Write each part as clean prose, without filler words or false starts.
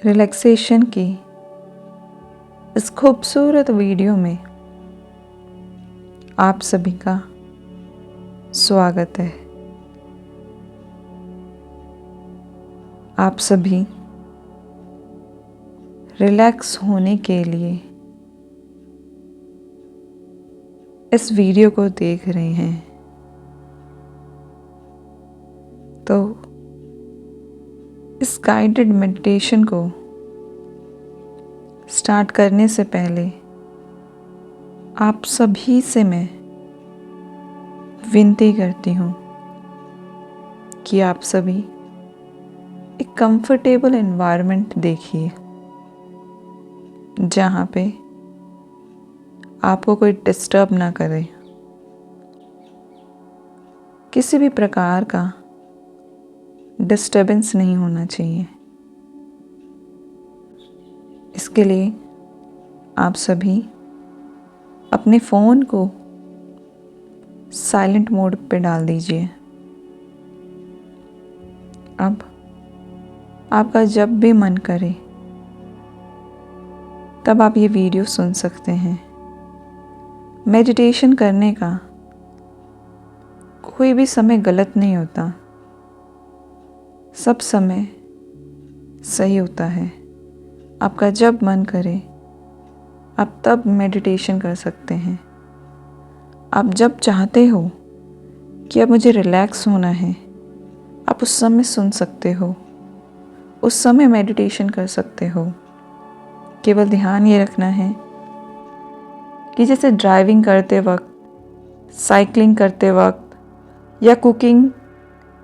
Relaxation की इस खूबसूरत वीडियो में आप सभी का स्वागत है। आप सभी रिलैक्स होने के लिए इस वीडियो को देख रहे हैं, तो इस गाइडेड मेडिटेशन को स्टार्ट करने से पहले आप सभी से मैं विनती करती हूँ कि आप सभी एक कंफर्टेबल एनवायरनमेंट देखिए, जहाँ पे आपको कोई डिस्टर्ब ना करे, किसी भी प्रकार का डिस्टर्बेंस नहीं होना चाहिए। इसके लिए आप सभी अपने फ़ोन को साइलेंट मोड पे डाल दीजिए। अब आपका जब भी मन करे तब आप ये वीडियो सुन सकते हैं। मेडिटेशन करने का कोई भी समय गलत नहीं होता, सब समय सही होता है। आपका जब मन करे आप तब मेडिटेशन कर सकते हैं। आप जब चाहते हो कि अब मुझे रिलैक्स होना है, आप उस समय सुन सकते हो, उस समय मेडिटेशन कर सकते हो। केवल ध्यान ये रखना है कि जैसे ड्राइविंग करते वक्त, साइकिलिंग करते वक्त या कुकिंग,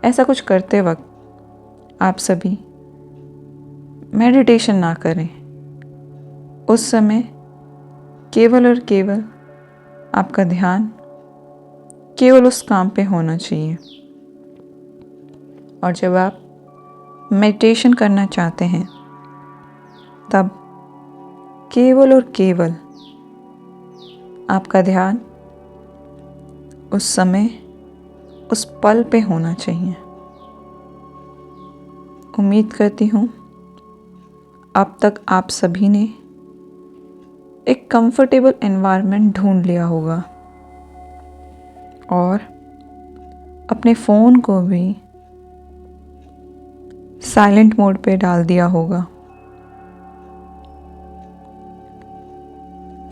ऐसा कुछ करते वक्त आप सभी मेडिटेशन ना करें। उस समय केवल और केवल आपका ध्यान केवल उस काम पे होना चाहिए। और जब आप मेडिटेशन करना चाहते हैं तब केवल और केवल आपका ध्यान उस समय उस पल पे होना चाहिए। उम्मीद करती हूँ अब तक आप सभी ने एक कंफर्टेबल एनवायरनमेंट ढूंढ लिया होगा और अपने फ़ोन को भी साइलेंट मोड पे डाल दिया होगा।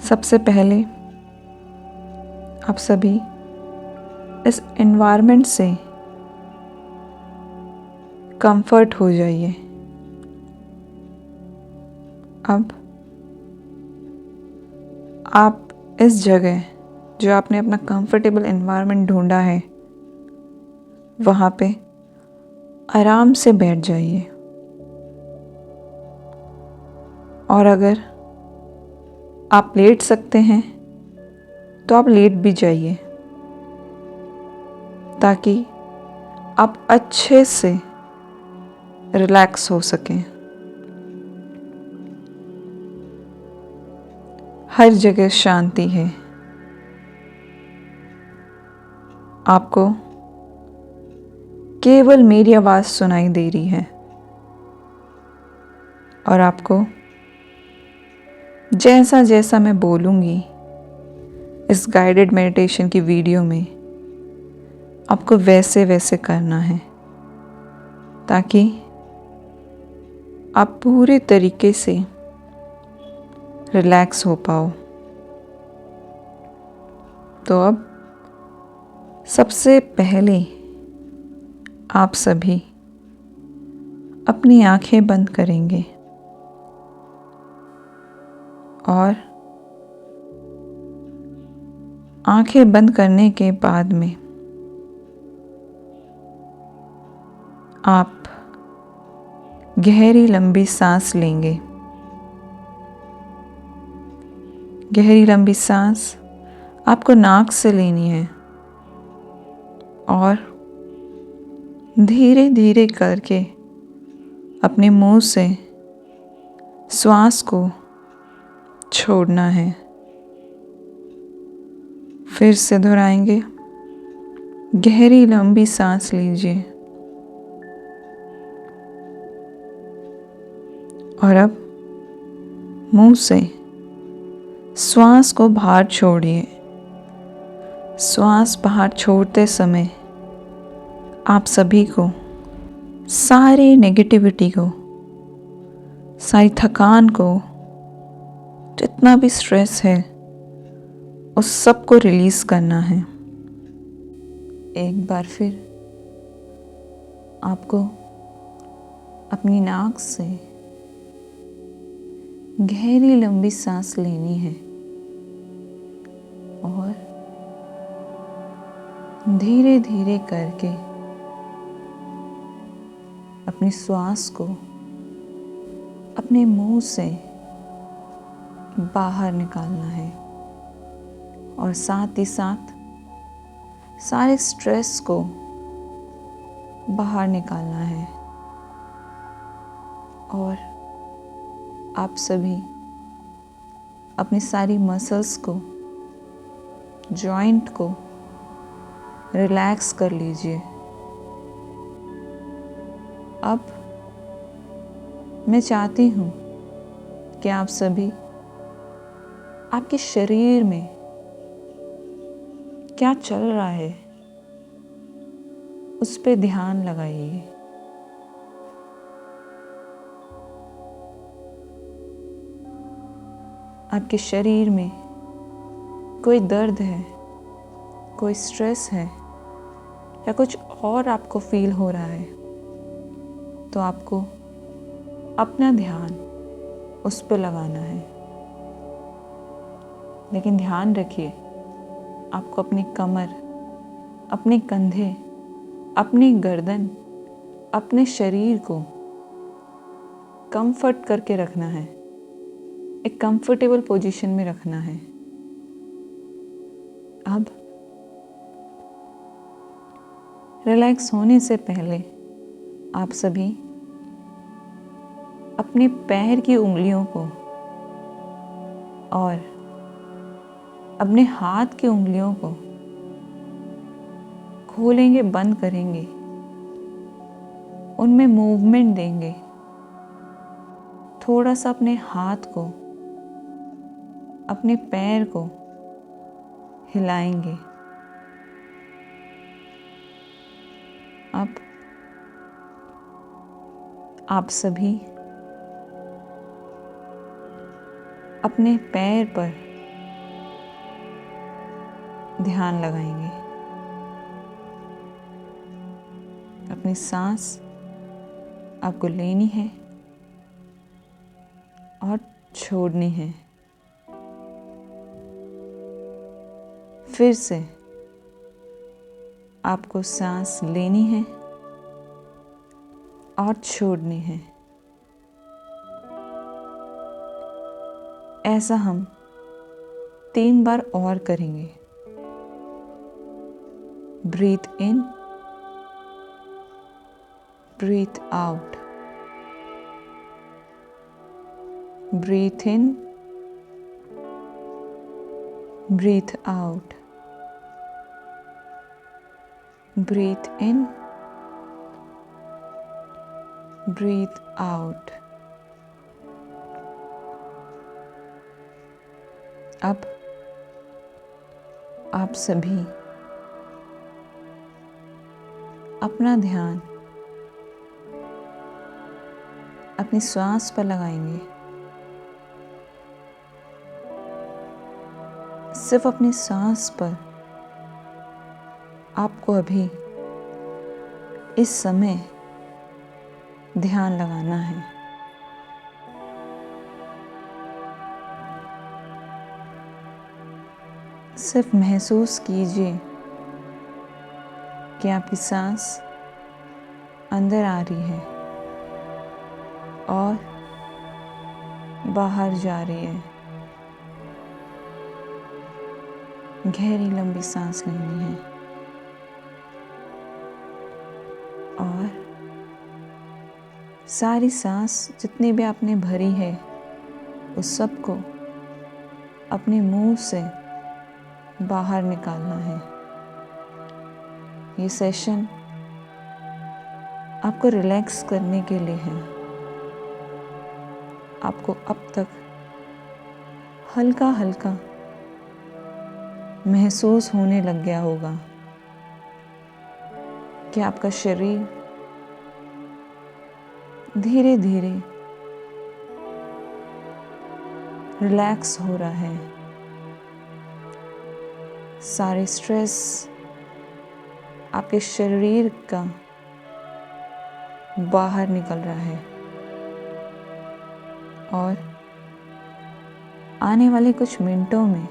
सबसे पहले आप सभी इस एनवायरनमेंट से कंफर्ट हो जाइए। अब आप इस जगह जो आपने अपना कंफर्टेबल एनवायरनमेंट ढूंढा है, वहाँ पे आराम से बैठ जाइए। और अगर आप लेट सकते हैं तो आप लेट भी जाइए, ताकि आप अच्छे से रिलैक्स हो सकें। हर जगह शांति है। आपको केवल मेरी आवाज़ सुनाई दे रही है और आपको जैसा जैसा मैं बोलूँगी इस गाइडेड मेडिटेशन की वीडियो में, आपको वैसे वैसे करना है, ताकि आप पूरे तरीके से रिलैक्स हो पाओ। तो अब सबसे पहले आप सभी अपनी आंखें बंद करेंगे और आंखें बंद करने के बाद में आप गहरी लंबी सांस लेंगे। गहरी लंबी सांस आपको नाक से लेनी है और धीरे धीरे करके अपने मुंह से श्वास को छोड़ना है। फिर से दोहराएंगे। गहरी लंबी सांस लीजिए और अब मुंह से श्वास को बाहर छोड़िए। श्वास बाहर छोड़ते समय आप सभी को, सारी नेगेटिविटी को, सारी थकान को, जितना भी स्ट्रेस है उस सब को रिलीज करना है। एक बार फिर आपको अपनी नाक से गहरी लंबी सांस लेनी है और धीरे धीरे करके अपनी श्वास को अपने मुंह से बाहर निकालना है और साथ ही साथ सारे स्ट्रेस को बाहर निकालना है। और आप सभी अपनी सारी मसल्स को, जॉइंट को रिलैक्स कर लीजिए। अब मैं चाहती हूँ कि आप सभी आपके शरीर में क्या चल रहा है उस पे ध्यान लगाइए। आपके शरीर में कोई दर्द है, कोई स्ट्रेस है या कुछ और आपको फील हो रहा है तो आपको अपना ध्यान उस पर लगाना है। लेकिन ध्यान रखिए, आपको अपनी कमर, अपने कंधे, अपनी गर्दन, अपने शरीर को कंफर्ट करके रखना है, एक कंफर्टेबल पोजीशन में रखना है। अब रिलैक्स होने से पहले आप सभी अपने पैर की उंगलियों को और अपने हाथ की उंगलियों को खोलेंगे, बंद करेंगे, उनमें मूवमेंट देंगे। थोड़ा सा अपने हाथ को, अपने पैर को हिलाएंगे। अब आप सभी अपने पैर पर ध्यान लगाएंगे। अपनी सांस आपको लेनी है और छोड़नी है। फिर से आपको सांस लेनी है और छोड़नी है। ऐसा हम 3 बार और करेंगे। Breathe in, breathe out, breathe in, breathe out, breathe in, breathe out. अब आप सभी अपना ध्यान अपनी श्वास पर लगाएंगे। सिर्फ अपनी सांस पर आपको अभी इस समय ध्यान लगाना है। सिर्फ महसूस कीजिए कि आपकी सांस अंदर आ रही है और बाहर जा रही है। गहरी लंबी सांस लेनी है और सारी सांस जितनी भी आपने भरी है उस सब को अपने मुंह से बाहर निकालना है। ये सेशन आपको रिलैक्स करने के लिए है। आपको अब तक हल्का हल्का महसूस होने लग गया होगा कि आपका शरीर धीरे धीरे रिलैक्स हो रहा है। सारे स्ट्रेस आपके शरीर का बाहर निकल रहा है और आने वाले कुछ मिनटों में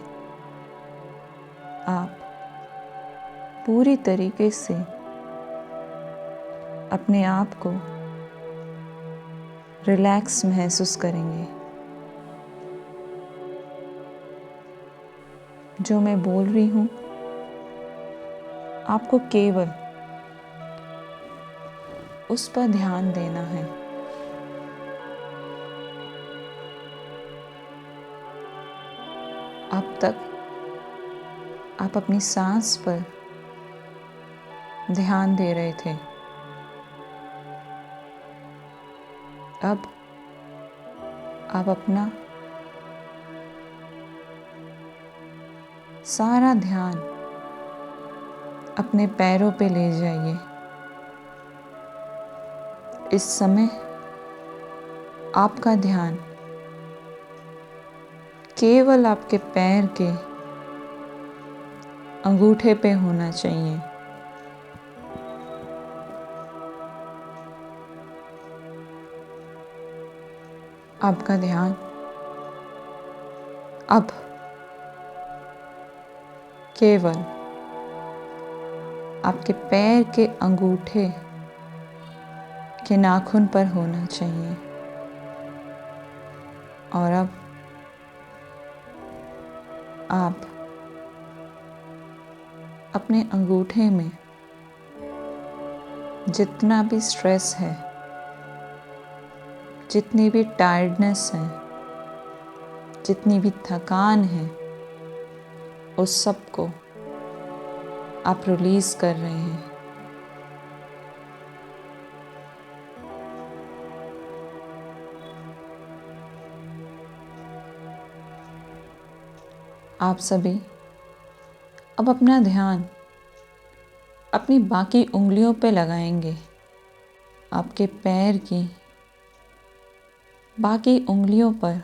आप पूरी तरीके से अपने आप को रिलैक्स महसूस करेंगे। जो मैं बोल रही हूँ आपको केवल उस पर ध्यान देना है। अब तक आप अपनी सांस पर ध्यान दे रहे थे। अब आप अपना सारा ध्यान अपने पैरों पे ले जाइए। इस समय आपका ध्यान केवल आपके पैर के अंगूठे पे होना चाहिए। आपका ध्यान अब केवल आपके पैर के अंगूठे के नाखून पर होना चाहिए। और अब आप अपने अंगूठे में जितना भी स्ट्रेस है, जितनी भी टायर्डनेस है, जितनी भी थकान है, उस सब को आप रिलीज कर रहे हैं। आप सभी अब अपना ध्यान अपनी बाकी उंगलियों पे लगाएंगे। आपके पैर की बाकी उंगलियों पर,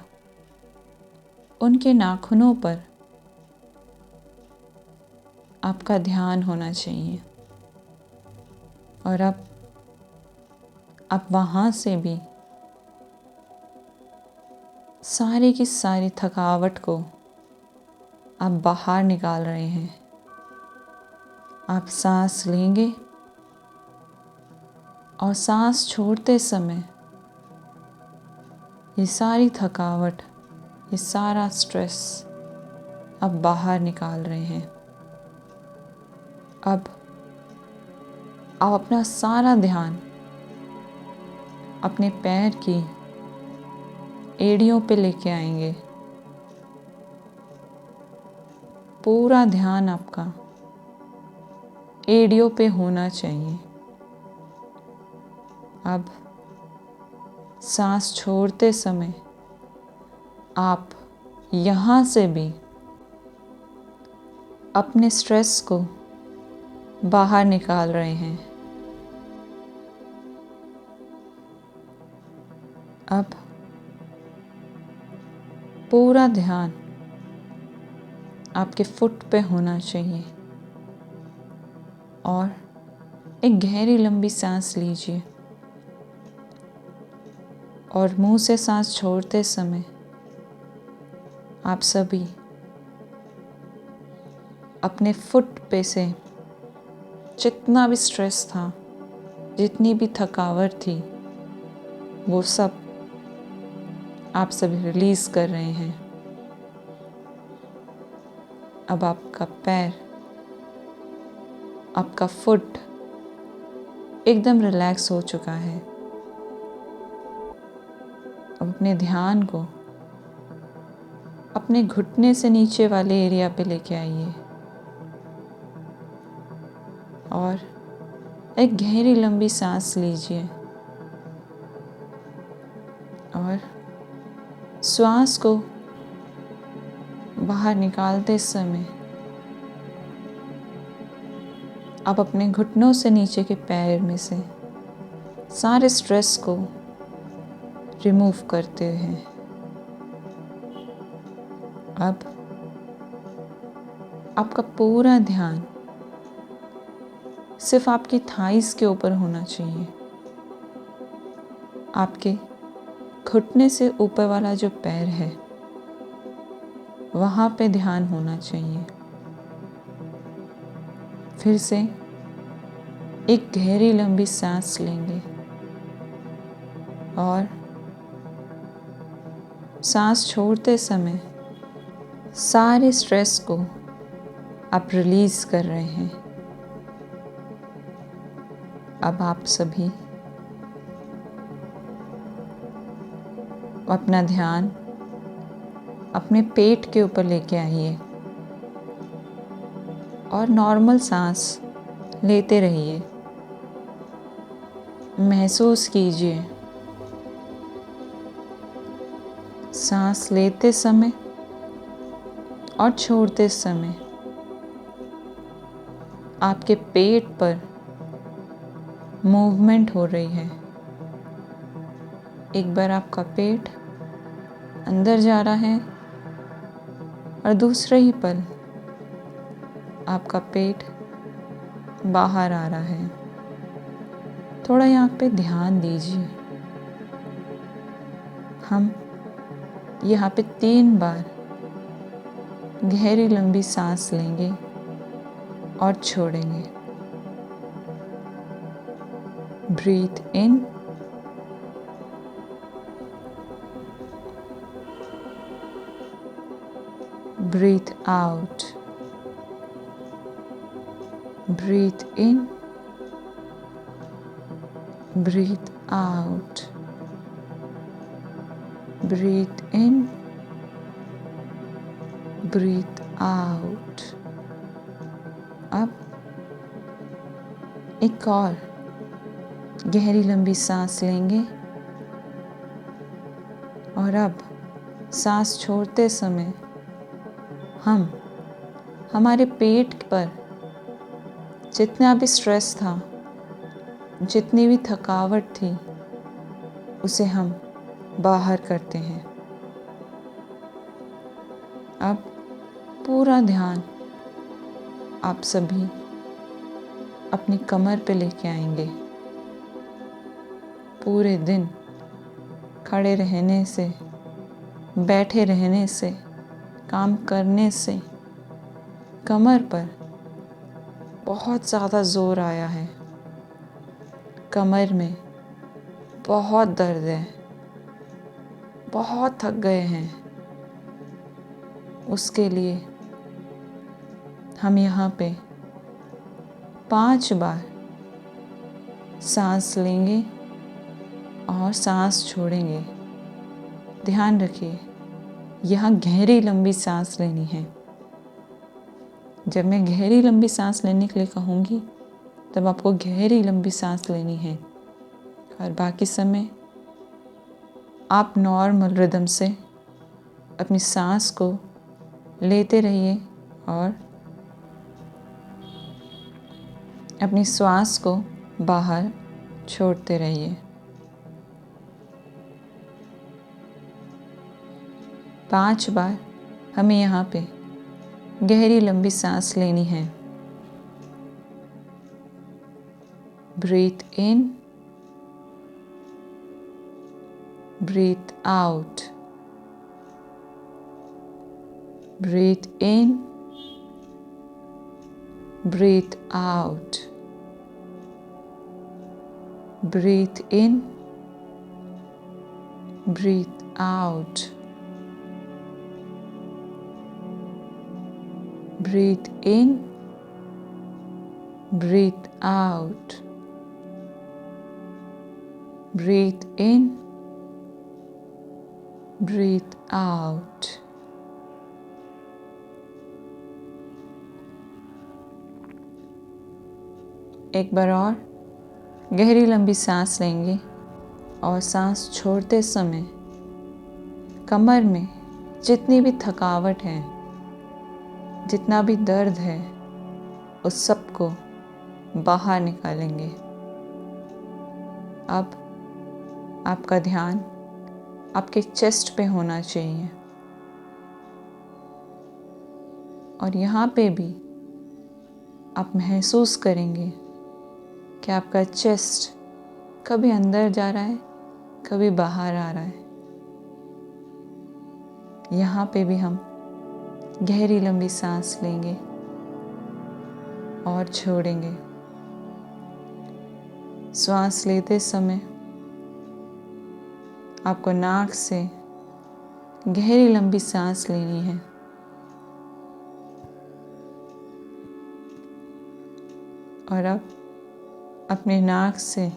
उनके नाखूनों पर आपका ध्यान होना चाहिए। और अब आप वहाँ से भी सारी की सारी थकावट को आप बाहर निकाल रहे हैं। आप सांस लेंगे और सांस छोड़ते समय ये सारी थकावट, ये सारा स्ट्रेस आप बाहर निकाल रहे हैं। अब आप अपना सारा ध्यान अपने पैर की एड़ियों पे लेके आएंगे। पूरा ध्यान आपका एड़ियों पे होना चाहिए। अब सांस छोड़ते समय आप यहाँ से भी अपने स्ट्रेस को बाहर निकाल रहे हैं। अब पूरा ध्यान आपके फुट पे होना चाहिए और एक गहरी लंबी सांस लीजिए और मुंह से सांस छोड़ते समय आप सभी अपने फुट पे से जितना भी स्ट्रेस था, जितनी भी थकावट थी, वो सब आप सभी रिलीज कर रहे हैं। अब आपका पैर, आपका फुट एकदम रिलैक्स हो चुका है। अब अपने ध्यान को अपने घुटने से नीचे वाले एरिया पे लेके आइए और एक गहरी लंबी सांस लीजिए और श्वास को बाहर निकालते समय आप अपने घुटनों से नीचे के पैर में से सारे स्ट्रेस को रिमूव करते हैं। अब आपका पूरा ध्यान सिर्फ आपकी थाइस के ऊपर होना चाहिए। आपके घुटने से ऊपर वाला जो पैर है वहाँ पे ध्यान होना चाहिए। फिर से एक गहरी लंबी सांस लेंगे और सांस छोड़ते समय सारे स्ट्रेस को आप रिलीज कर रहे हैं। अब आप सभी अपना ध्यान अपने पेट के ऊपर लेके आइए और नॉर्मल सांस लेते रहिए। महसूस कीजिए सांस लेते समय और छोड़ते समय आपके पेट पर मूवमेंट हो रही है। एक बार आपका पेट अंदर जा रहा है और दूसरे ही पल आपका पेट बाहर आ रहा है। थोड़ा यहाँ पे ध्यान दीजिए। हम यहाँ पे 3 बार गहरी लंबी सांस लेंगे और छोड़ेंगे। Breathe in, breathe out, breathe in, breathe out, breathe in, breathe out. अब एक और गहरी लंबी सांस लेंगे और अब सांस छोड़ते समय हम हमारे पेट पर जितना भी स्ट्रेस था, जितनी भी थकावट थी, उसे हम बाहर करते हैं। अब पूरा ध्यान आप सभी अपनी कमर पे लेके आएंगे। पूरे दिन खड़े रहने से, बैठे रहने से, काम करने से कमर पर बहुत ज़्यादा ज़ोर आया है। कमर में बहुत दर्द है, बहुत थक गए हैं। उसके लिए हम यहाँ पे 5 बार सांस लेंगे और सांस छोड़ेंगे। ध्यान रखिए, यहाँ गहरी लंबी सांस लेनी है। जब मैं गहरी लंबी सांस लेने के लिए कहूँगी तब आपको गहरी लंबी सांस लेनी है और बाकी समय आप नॉर्मल रिदम से अपनी सांस को लेते रहिए और अपनी श्वास को बाहर छोड़ते रहिए। 5 बार हमें यहाँ पे गहरी लंबी सांस लेनी है। Breathe in, breathe out, breathe in, breathe out, breathe in, breathe out, breathe in, breathe out, breathe in, breathe out. एक बार और गहरी लंबी सांस लेंगे और सांस छोड़ते समय कमर में जितनी भी थकावट है, जितना भी दर्द है, उस सब को बाहर निकालेंगे। अब आपका ध्यान आपके चेस्ट पे होना चाहिए और यहाँ पे भी आप महसूस करेंगे कि आपका चेस्ट कभी अंदर जा रहा है, कभी बाहर आ रहा है। यहाँ पे भी हम गहरी लंबी सांस लेंगे और छोड़ेंगे। श्वास लेते समय आपको नाक से गहरी लंबी सांस लेनी है और अब अपने नाक से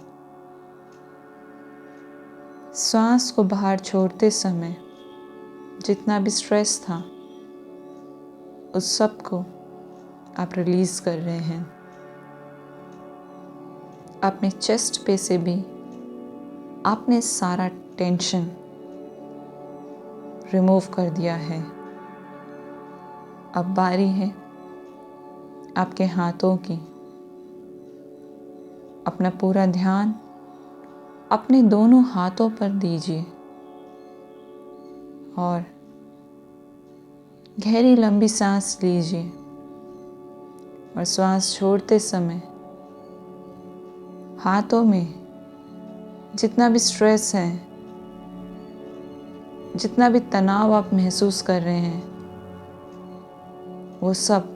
श्वास को बाहर छोड़ते समय जितना भी स्ट्रेस था उस सब को आप रिलीज कर रहे हैं। अपने चेस्ट पे से भी आपने सारा टेंशन रिमूव कर दिया है। अब बारी है आपके हाथों की। अपना पूरा ध्यान अपने दोनों हाथों पर दीजिए और गहरी लंबी सांस लीजिए और श्वास छोड़ते समय हाथों में जितना भी स्ट्रेस है, जितना भी तनाव आप महसूस कर रहे हैं, वो सब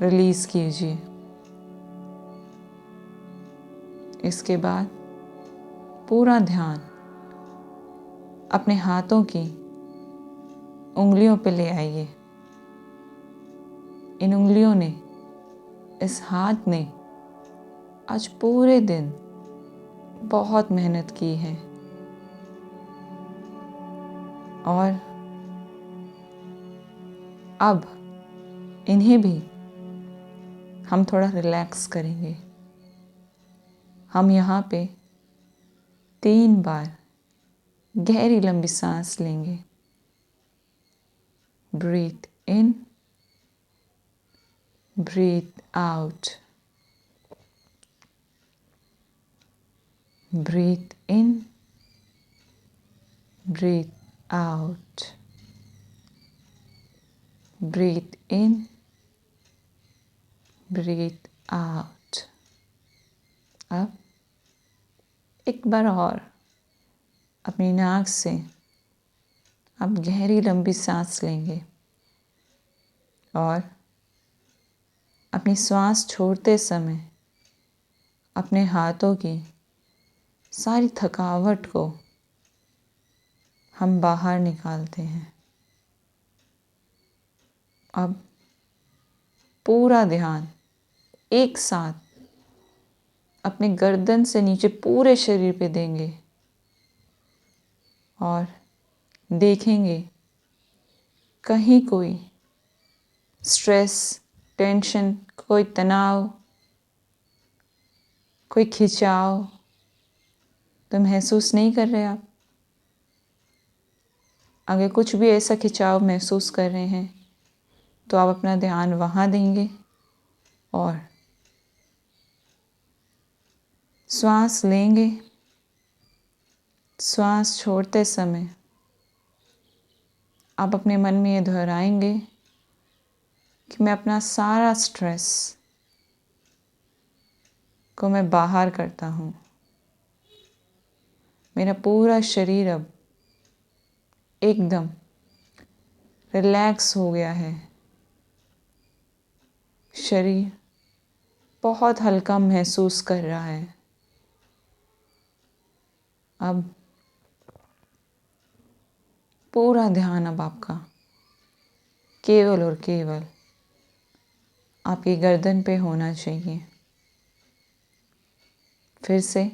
रिलीज कीजिए। इसके बाद पूरा ध्यान अपने हाथों की उंगलियों पे ले आइए। इन उंगलियों ने, इस हाथ ने आज पूरे दिन बहुत मेहनत की है और अब इन्हें भी हम थोड़ा रिलैक्स करेंगे। हम यहाँ पे 3 बार गहरी लंबी सांस लेंगे। Breathe in, breathe out, breathe in, breathe out, breathe in, breathe out. अब एक बार और अपनी नाक से आप गहरी लंबी सांस लेंगे और अपनी श्वास छोड़ते समय अपने हाथों की सारी थकावट को हम बाहर निकालते हैं। अब पूरा ध्यान एक साथ अपने गर्दन से नीचे पूरे शरीर पे देंगे और देखेंगे कहीं कोई स्ट्रेस, टेंशन, कोई तनाव, कोई खिंचाव तो महसूस नहीं कर रहे आप। अगर कुछ भी ऐसा खिंचाव महसूस कर रहे हैं तो आप अपना ध्यान वहाँ देंगे और श्वास लेंगे। श्वास छोड़ते समय आप अपने मन में ये दोहराएंगे कि मैं अपना सारा स्ट्रेस को मैं बाहर करता हूँ। मेरा पूरा शरीर अब एकदम रिलैक्स हो गया है। शरीर बहुत हल्का महसूस कर रहा है। अब पूरा ध्यान अब आपका केवल और केवल आपकी गर्दन पे होना चाहिए। फिर से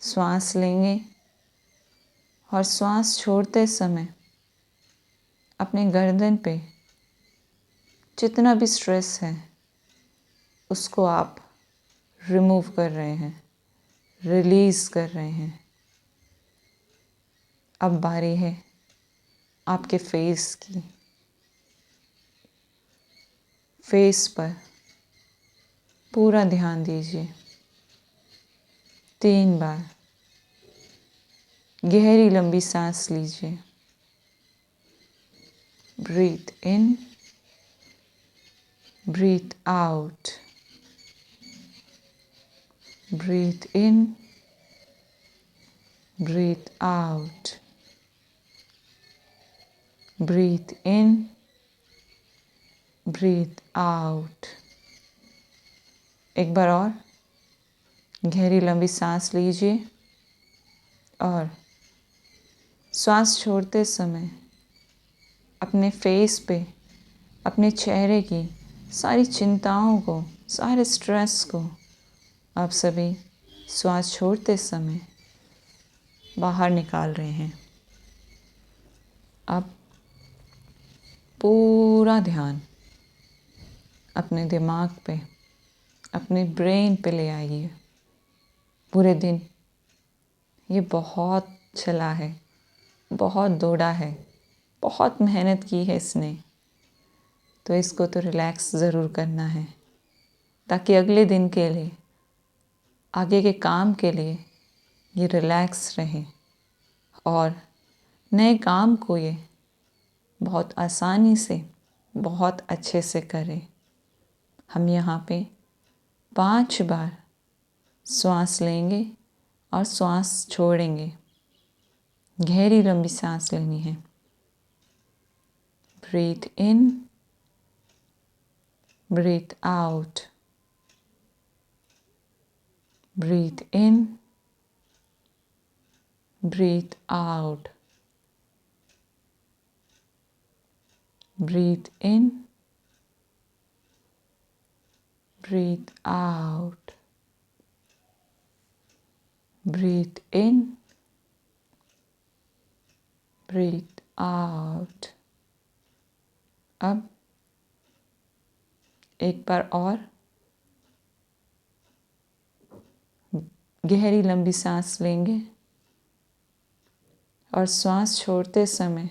श्वास लेंगे और श्वास छोड़ते समय अपने गर्दन पे जितना भी स्ट्रेस है उसको आप रिमूव कर रहे हैं, रिलीज़ कर रहे हैं। अब बारी है आपके फेस पर पूरा ध्यान दीजिए। 3 बार गहरी लंबी सांस लीजिए। Breathe in, breathe out, breathe in, breathe out, breathe in, breathe out. एक बार और गहरी लंबी सांस लीजिए और श्वास छोड़ते समय अपने फेस पे, अपने चेहरे की सारी चिंताओं को, सारे स्ट्रेस को आप सभी श्वास छोड़ते समय बाहर निकाल रहे हैं। अब पूरा ध्यान अपने दिमाग पे, अपने ब्रेन पे ले आइए। पूरे दिन ये बहुत चला है, बहुत दौड़ा है, बहुत मेहनत की है इसने, तो इसको तो रिलैक्स ज़रूर करना है, ताकि अगले दिन के लिए, आगे के काम के लिए ये रिलैक्स रहे और नए काम को ये बहुत आसानी से, बहुत अच्छे से करें। हम यहाँ पे 5 बार श्वास लेंगे और श्वास छोड़ेंगे। गहरी लंबी सांस लेनी है। Breathe in, breathe out, breathe in, breathe out, breathe in, breathe out, breathe in, breathe out. अब एक बार और गहरी लंबी सांस लेंगे और श्वास छोड़ते समय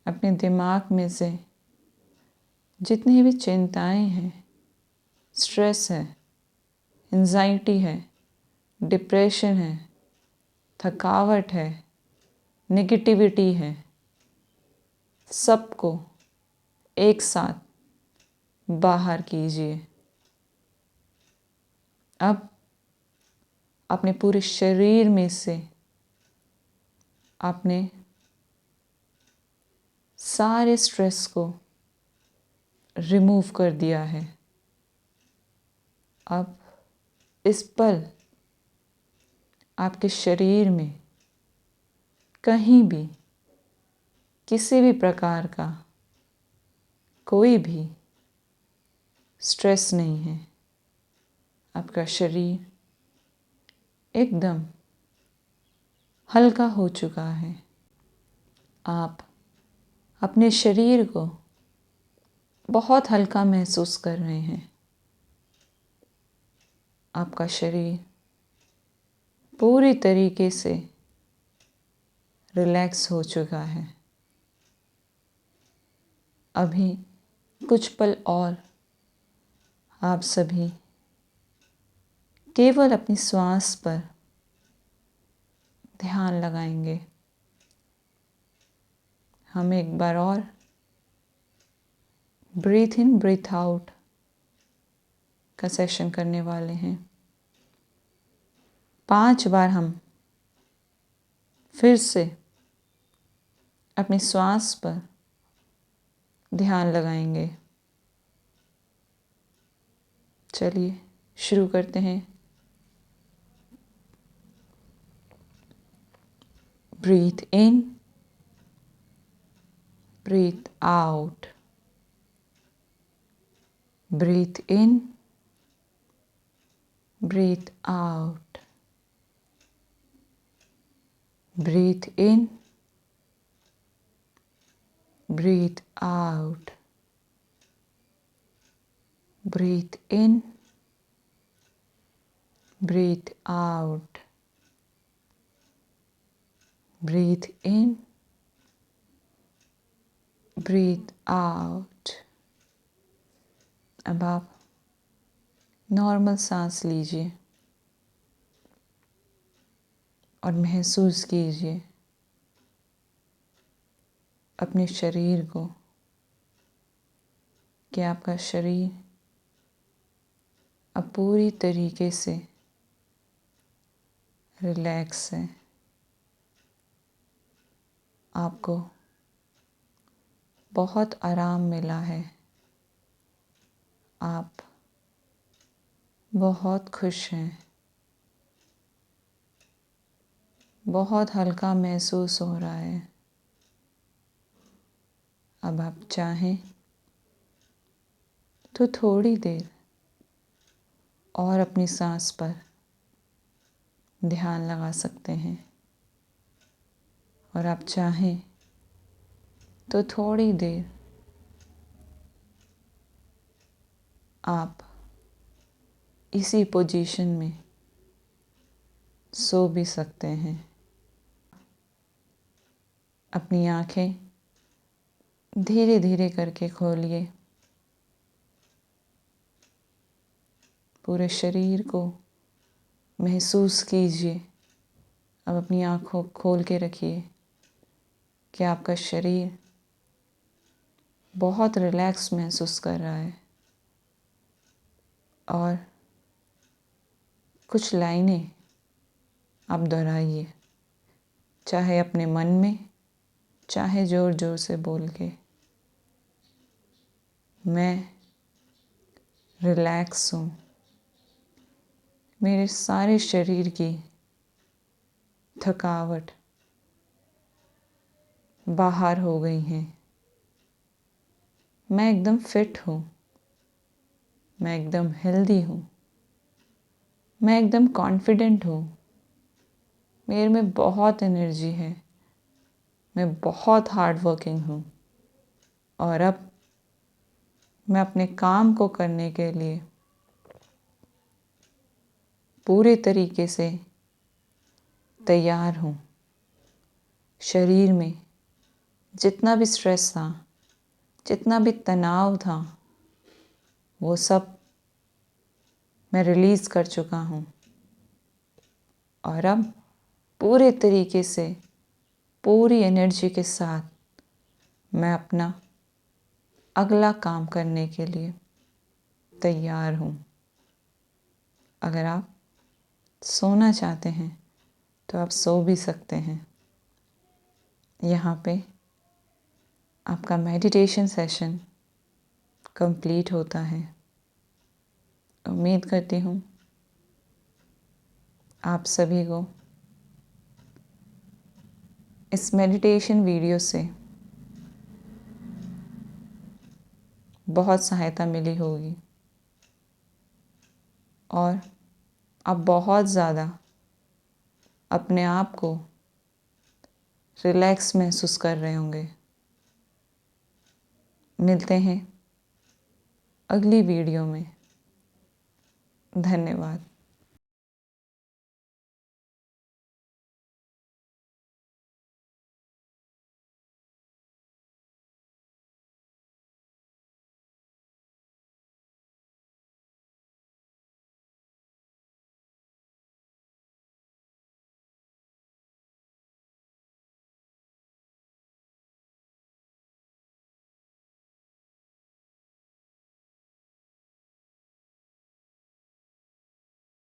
अपने दिमाग में से जितनी भी चिंताएं हैं, स्ट्रेस है, एंजाइटी है, डिप्रेशन है, थकावट है, नेगेटिविटी है, सबको एक साथ बाहर कीजिए। अब अपने पूरे शरीर में से आपने सारे स्ट्रेस को रिमूव कर दिया है। अब इस पल आपके शरीर में कहीं भी किसी भी प्रकार का कोई भी स्ट्रेस नहीं है। आपका शरीर एकदम हल्का हो चुका है। आप अपने शरीर को बहुत हल्का महसूस कर रहे हैं। आपका शरीर पूरी तरीके से रिलैक्स हो चुका है। अभी कुछ पल और आप सभी केवल अपनी श्वास पर ध्यान लगाएंगे। हम एक बार और ब्रीथ इन ब्रीथ आउट का सेशन करने वाले हैं। 5 बार हम फिर से अपनी श्वास पर ध्यान लगाएंगे। चलिए शुरू करते हैं। Breathe in, breathe out, breathe in, breathe out, breathe in, breathe out, breathe in, breathe out, breathe in, breathe out. अब आप नॉर्मल सांस लीजिए और महसूस कीजिए अपने शरीर को कि आपका शरीर अब पूरी तरीके से रिलैक्स है। आपको बहुत आराम मिला है। आप बहुत खुश हैं। बहुत हल्का महसूस हो रहा है। अब आप चाहें तो थोड़ी देर और अपनी सांस पर ध्यान लगा सकते हैं और आप चाहें तो थोड़ी देर आप इसी पोजीशन में सो भी सकते हैं। अपनी आँखें धीरे धीरे करके खोलिए। पूरे शरीर को महसूस कीजिए। अब अपनी आँखों खोल के रखिए कि आपका शरीर बहुत रिलैक्स महसूस कर रहा है। और कुछ लाइनें आप दोहराइए, चाहे अपने मन में, चाहे ज़ोर ज़ोर से बोल के। मैं रिलैक्स हूँ। मेरे सारे शरीर की थकावट बाहर हो गई है। मैं एकदम फिट हूँ। मैं एकदम हेल्दी हूँ। मैं एकदम कॉन्फिडेंट हूँ। मेरे में बहुत एनर्जी है। मैं बहुत हार्ड वर्किंग हूँ। और अब मैं अपने काम को करने के लिए पूरे तरीके से तैयार हूँ। शरीर में जितना भी स्ट्रेस था, जितना भी तनाव था, वो सब मैं रिलीज़ कर चुका हूँ। और अब पूरे तरीके से, पूरी एनर्जी के साथ मैं अपना अगला काम करने के लिए तैयार हूँ। अगर आप सोना चाहते हैं तो आप सो भी सकते हैं। यहाँ पे आपका मेडिटेशन सेशन कंप्लीट होता है। उम्मीद करती हूँ आप सभी को इस मेडिटेशन वीडियो से बहुत सहायता मिली होगी और आप बहुत ज़्यादा अपने आप को रिलैक्स महसूस कर रहे होंगे। मिलते हैं अगली वीडियो में। धन्यवाद।